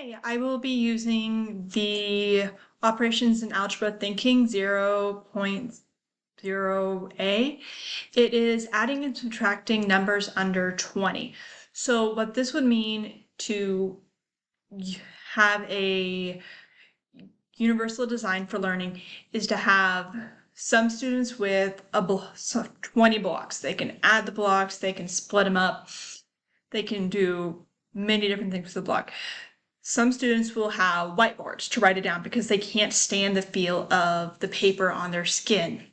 Hi, I will be using the Operations in Algebra Thinking 0.0a. It is adding and subtracting numbers under 20. So what this would mean to have a universal design for learning is to have some students with 20 blocks. They can add the blocks, they can split them up, they can do many different things with the block. Some students will have whiteboards to write it down because they can't stand the feel of the paper on their skin.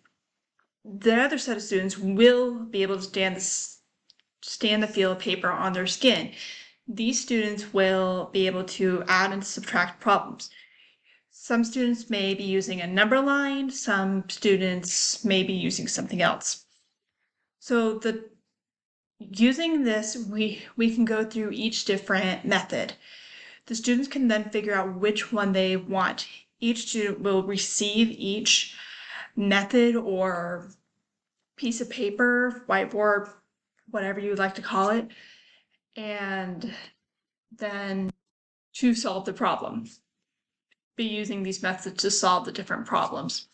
The other set of students will be able to stand the feel of paper on their skin. These students will be able to add and subtract problems. Some students may be using a number line, some students may be using something else. So using this, we can go through each different method. The students can then figure out which one they want. Each student will receive each method or piece of paper, whiteboard, whatever you would like to call it, and then to solve the problem. Be using these methods to solve the different problems.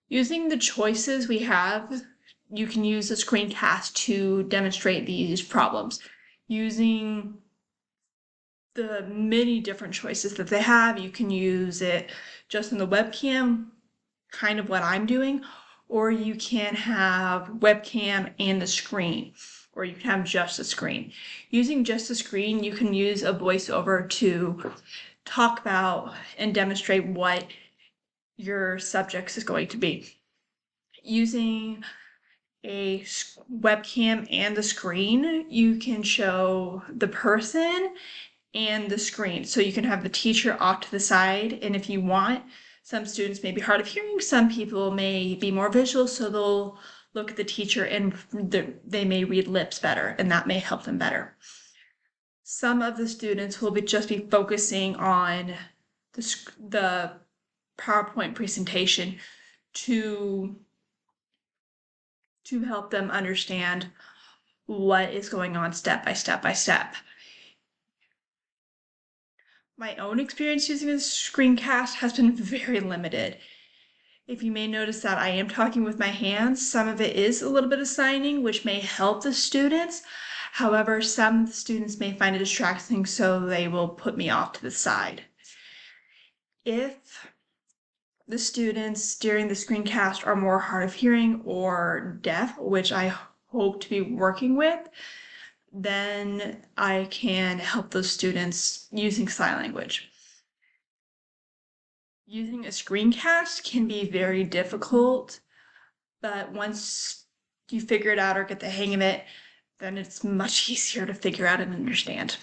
Using the choices we have, you can use a screencast to demonstrate these problems. Using the many different choices that they have, you can use it just in the webcam, kind of what I'm doing, or you can have webcam and the screen, or you can have just a screen. Using just a screen, you can use a voiceover to talk about and demonstrate what your subject is going to be. Using a webcam and the screen, you can show the person and the screen. So you can have the teacher off to the side, and if you want, some students may be hard of hearing, some people may be more visual, so they'll look at the teacher and they may read lips better, and that may help them better. Some of the students will just be focusing on the PowerPoint presentation to help them understand what is going on step by step by step. My own experience using a screencast has been very limited. If you may notice that I am talking with my hands, some of it is a little bit of signing, which may help the students. However, some students may find it distracting, so they will put me off to the side. If the students during the screencast are more hard of hearing or deaf, which I hope to be working with, then I can help those students using sign language. Using a screencast can be very difficult, but once you figure it out or get the hang of it, then it's much easier to figure out and understand.